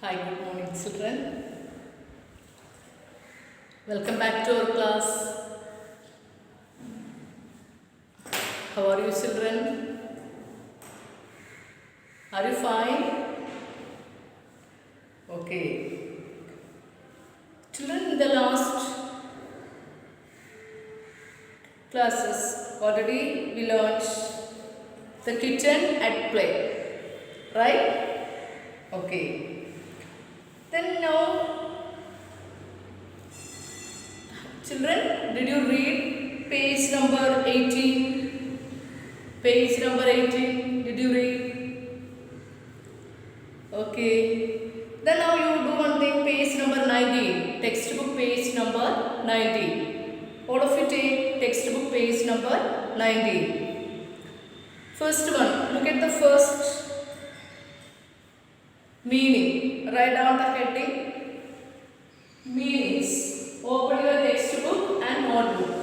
Hi, good morning, children. Welcome back to our class. How are you, children? Are you fine? Okay. Children, in the last classes, already we learned the kitchen at play, right? Okay. Then now, children, did you read page number 18? Page number 18, did you read? Okay. Then now you do one thing, page number 19, textbook page number 19. All of you take textbook page number 19. First one, look at the first meaning. Write down the heading. Meanings. Open your textbook and notebook.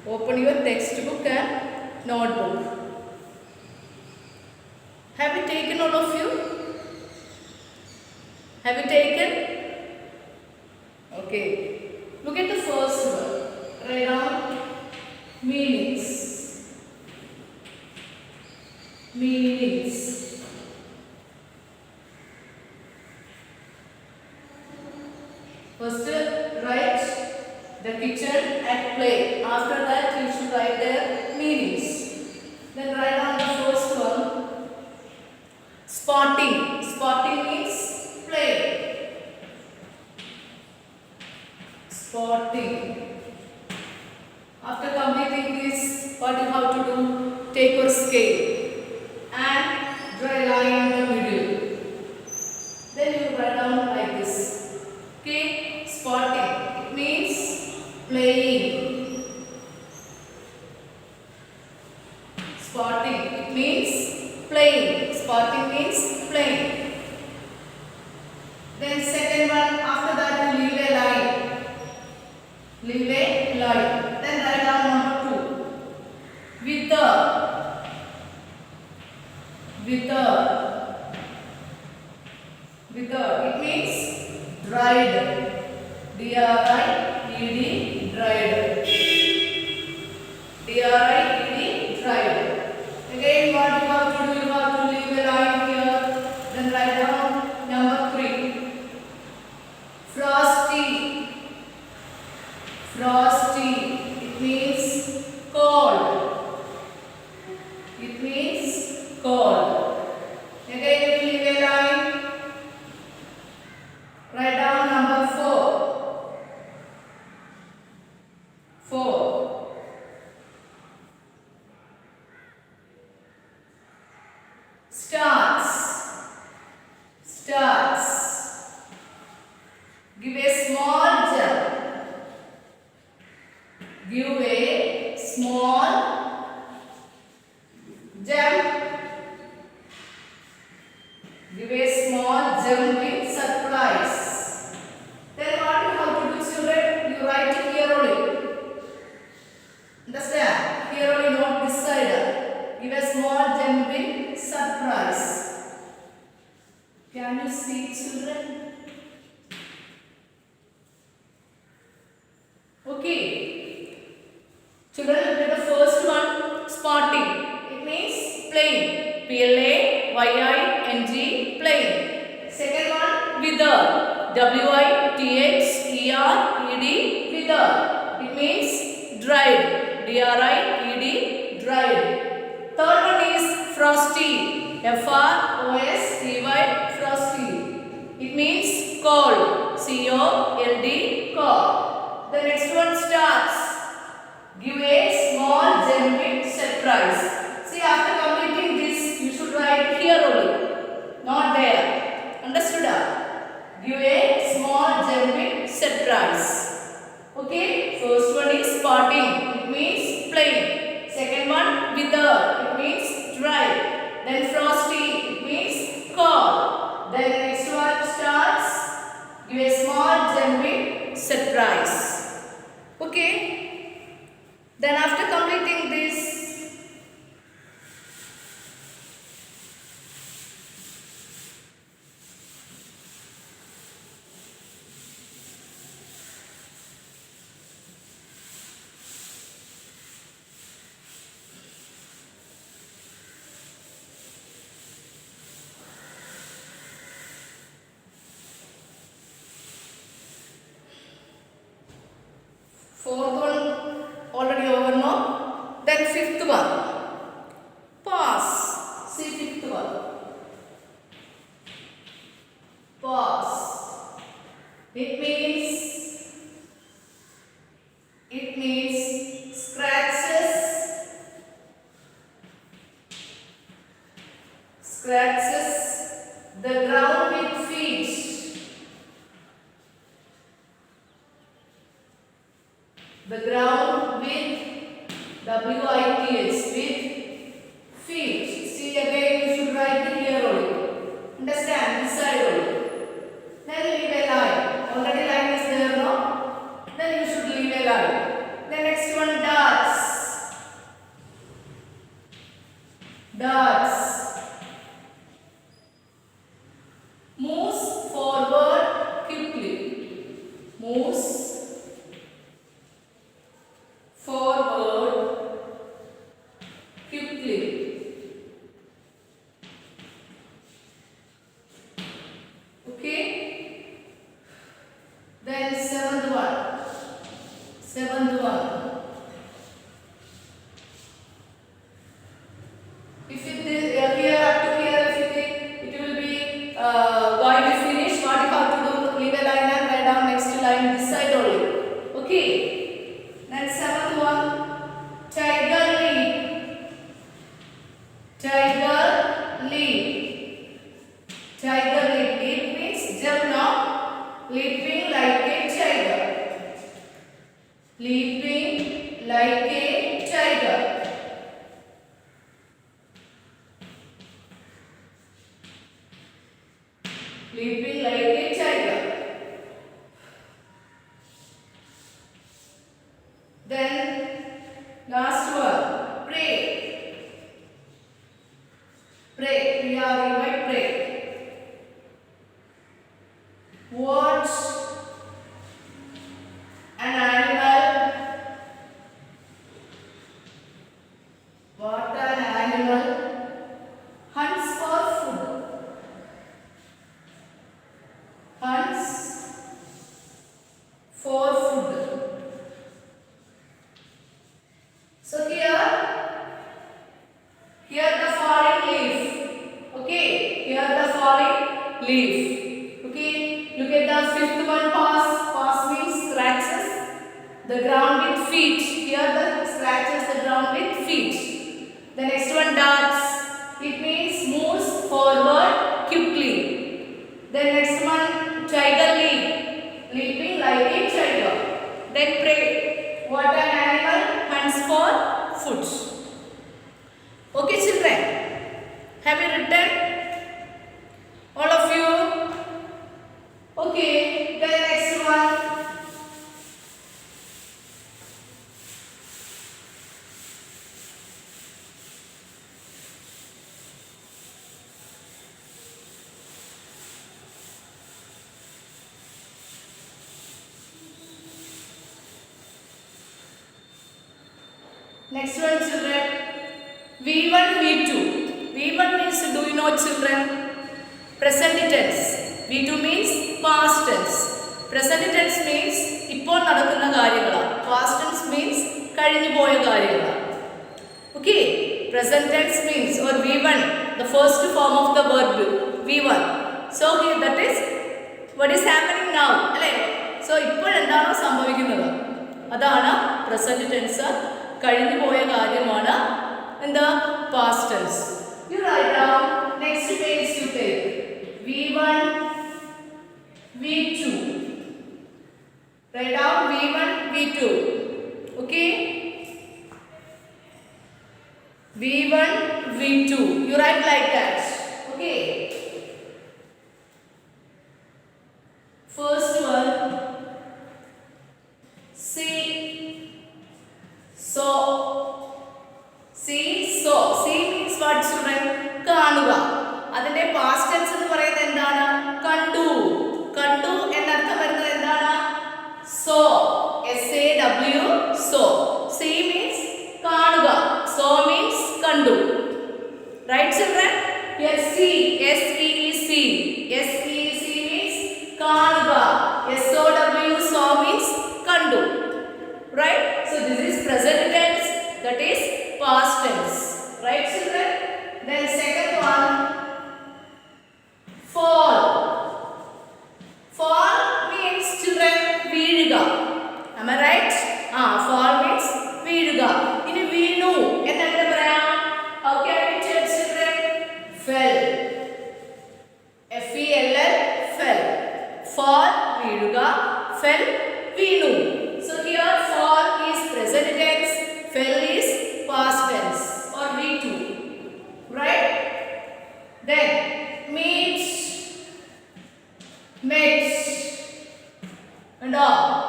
Open your textbook and notebook. Have you taken all of you? Have you taken? Okay. Look at the first one. Write down meanings. Meanings. First, write the kitchen at play. After that, you should write their meanings. Then write down the first one. Spotting. Spotting means play. Spotting. After completing this, what you have to do? Take your scale and draw a line in the middle. Then you write down like this. Okay, spotting. It means playing. Spotting. It means playing. Spotting means playing. Then second one, after that you leave a line. Leave a line. Then write down number 2. Wither. Wither. Wither. It means dried. D-R-I-E-D. Dried. D-R-I-E-D. Dried. Again, what you have to do? You have to leave a line here. Then write down number 3. Frosty. Frosty. It means cold. It means cold. Again, you leave a line. Write down number 4. 4. Starts. Starts. Give a small jump. Give a small jump. Give a small jump in surprise. Then what you have to do, children? You write it here only. Understand? Here only, not this side. Give a small jump in surprise. Can you see, children? Okay. Children, look at the first one, spotting. It means playing. P-L-A-Y-I-N-G, playing. Second one, wither. W-I-T-H-E-R-E-D, wither. It means dried. D-R-I-E-D, dried. Third one is frosty. F-R-O-S-T-Y, frosty. It means cold. C-O-L-D, cold. The next one, starts. Give a small genuine surprise. See, after completing this, you should write here only, not there. Understood? Give a small genuine surprise. Okay, first one is spotting. It means playing. Second one, wither. It means dry. Then frosty. It means cold. Then next one, starts. Give a small genuine surprise. Okay. Then after completing this, Pause. It means scratches the ground with feet. The ground with WITH with feet. See again, you should write it here only. Understand? This side only. Then leave a line. Already line is there, no? Then you should leave a line. The next one, darts. Darts. Moves forward quickly. Moves forward quickly. Okay. Then seventh one. If it is here up to here, if you think it will be going to finish, what you have to do? Leave a line and write down next line this side only. Okay. Then seventh one, tiger leap. Tiger leap. Tiger leap. Leap means jump now. Leaping like a tiger. Leaping like a tiger. Leaping like a tiger. Then last one, pray. Pray. P-R-E-Y, pray. Watch an animal. What an animal hunts for food. Hunts for food. So here the falling leaf. Okay, here the falling leaf. Okay, look at the fifth one, pass. Pass means scratches the ground with feet. Here the scratches the ground with feet. The next one, darts. It means moves forward quickly. The next one, tiger leap. Leaping like a tiger. Then pray. What an animal hunts for food. Okay, children. Have you written? All of you? Okay. Then next one. Next one, children. V1, V2. V1 means, do you know, children? Present tense. V2 means past tense. Present tense means ഇപ്പോൾ നടക്കുന്ന കാര്യങ്ങളാണ്. Past tense means കഴിഞ്ഞു പോയ കാര്യങ്ങളാണ്. Okay. Present tense means, or V1, the first form of the verb V1. So here that is what is happening now. അല്ലേ? So ഇപ്പോൾ എന്താണോ സംഭവിക്കുന്നത് അതാണ് present tense. കഴിഞ്ഞു പോയ കാര്യമാണ് എന്താ past tense. You write down next page you take V1 V2. Write down V1 V2. Okay, V1 V2 you write like that. Okay, first one, see saw. See saw. See means what, children? കാണുക. അതിന്റെ past tense എന്ന് പറയുന്നത് എന്താണ്? കണ്ടു. കണ്ടു എന്നർത്ഥം വരുന്നത് എന്താണ്? saw. SAW, saw. See means കാണുക. saw means കണ്ടു. Right, children? Here see, SEEC. SEEC means കാണുക. SOW, saw means കണ്ടു. Right? So this is present tense, that is past tense. Right, children? Then second one, വീഴുക. Fell, വീണു. So here fall is present tense, fell is past tense or V2. Right? Then meet, met. ഉണ്ടോ?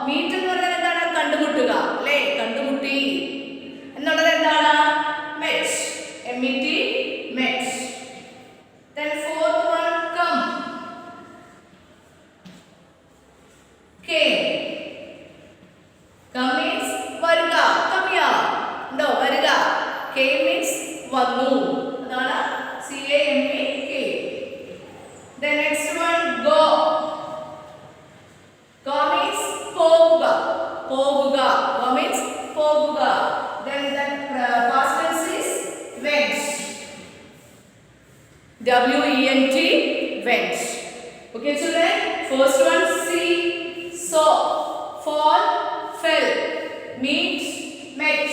meet എന്ന് പറഞ്ഞാൽ എന്താണ്? കണ്ടുമുട്ടുക അല്ലേ? കണ്ടുമുട്ടി എന്നുള്ളത് എന്താണ്? met. MET, met. Then fourth one, come. Came. Come means വരുക. Come here. ഉണ്ടോ? വരുക. Came means വന്നു. അതാണ് CAME, came. Then next one, go. Go means പോകുക. പോകുക. Go means പോകുക. Then that past tense is went. WENT, went. Okay children, first one see, saw, fall, fell, meet, met,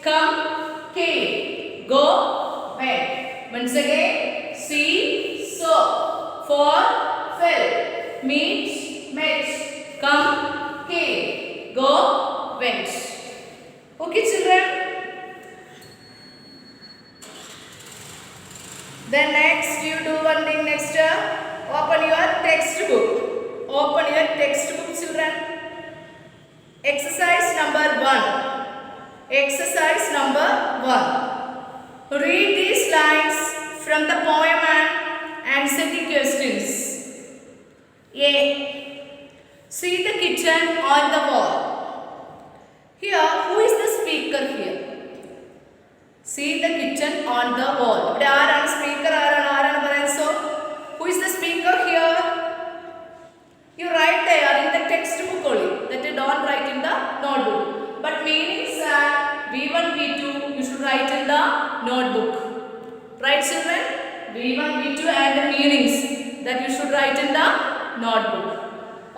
come, came, go, went. Once again, see, saw, fall, fell, meet, met, come, came, go, went. Okay children. Then next you do one thing. Next open your textbook. Open your textbook children. Exercise number 1. Exercise number 1. Read these lines from the poem and answer the questions. A. See the kitchen on the wall. Here, who is the speaker here? See the kitchen on the wall. ഇവിടെ ആരാണ് speaker? ആരാണ് പറയുന്നത്? So, who is the speaker here? You write there in the textbook only. That you don't write in the notebook. But meanings V1, V2 you should write in the notebook. Right children? V1, V2 and the meanings that you should write in the notebook.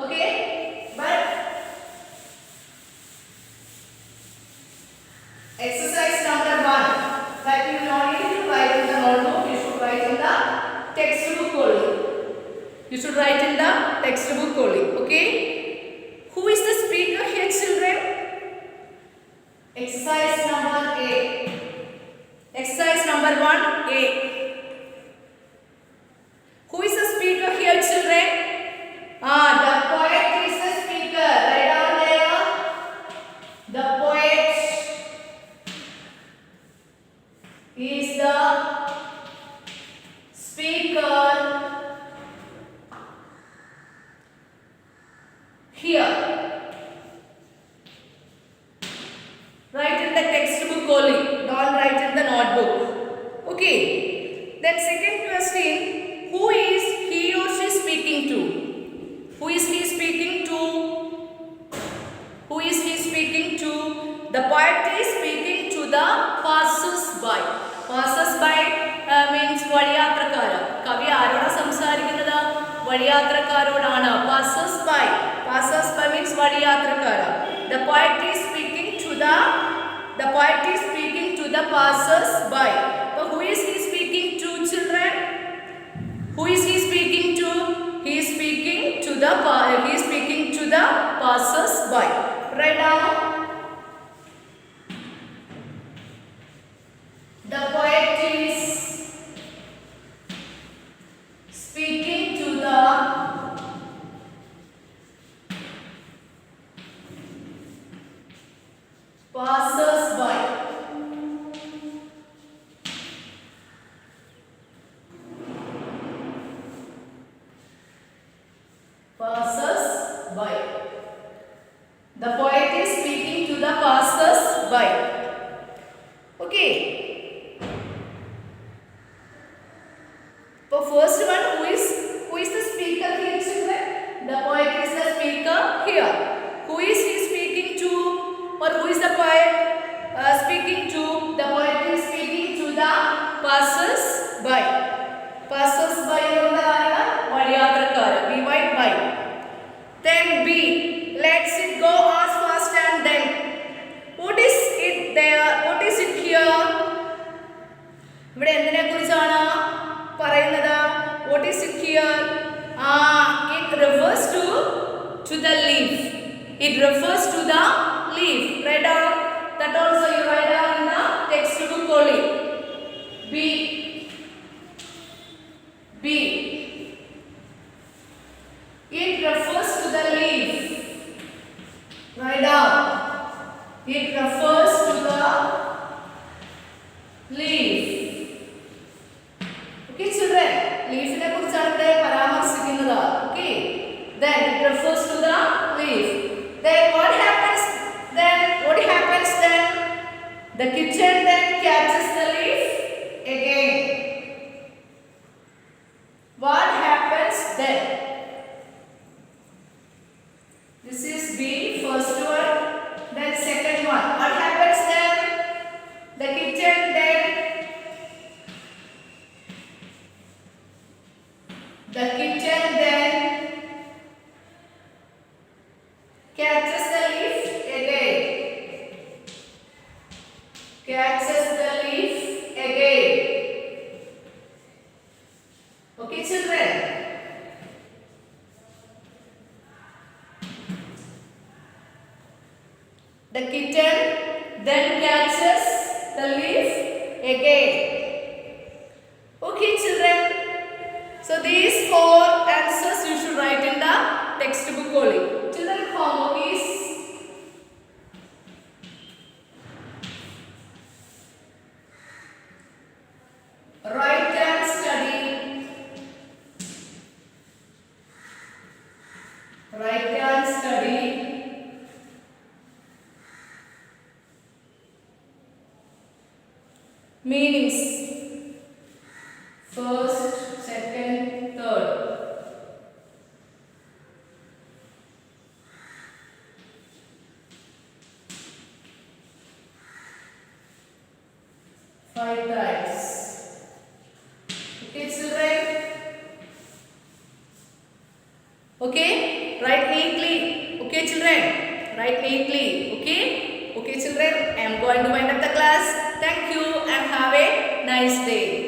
Okay? But exercise number 1 that you don't need to write in the notebook, you should write in the textbook only. You should write in the textbook only. Okay? Who is the speaker here children? Exercise number A. Exercise number 1 A. Who is the speaker here children? The poet is the speaker. Write down there. The poet is the speaker here. Write in the textbook only. Don't write in the notebook. Okay. Then second question, who is he or she speaking to? Who is he speaking to? Who is he speaking to? The poet is speaking to the passers-by. Passers-by means വഴിയാത്രക്കാര്. കവി ആരോടാ സംസാരിക്കുന്നത്? വഴിയാത്രക്കാരോടാണ്. Passers-by. Passers-by means വഴിയാത്രക്കാര്. The poet is speaking to the poet is speaking to the passers-by. But who is he speaking to children? Who is he speaking to? He is speaking to the passers-by. Right now, the poet is speaking to the passers-by. Passers-by. The poet is speaking to the passers-by. Okay. For first one, who is the speaker here children? The poet is the speaker here. Who is he speaking to? Or who is the poet speaking to? The poet is speaking to the passers-by. Passers-by എന്നതാണ് വഴിയാത്രക്കാര്. Be white by. Then B. Let's it go as fast and then. What is it there? What is it here? ഇവിടെ എന്തിനെ കുറിച്ചാണ് പറയുന്നത്? It refers to the leaf. Write down. That also you write down in the textbook only. B. B. It refers to the leaf. Write down. It refers to the leaf. Okay, children. Leaf ne kurichana ivide paramarshikkunnathu. Okay. Then it refers to the leaf. Then what happens? The kitchen then catches the leaf again. What happens then? This is B, first one. Then second one. What happens then? The kitchen then catches the leaf again. Catches the leaf again. Okay, children. The kitten then catches the leaf again. Okay, children. So these 4 answers you should write in the textbook only. Children, homework is write and study. Write and study. Meanings. First, second, third. Five times. Okay, children. Okay, write neatly. Okay, children, write neatly. Okay, okay, children. I am going to wind up the class. Thank you and have a nice day.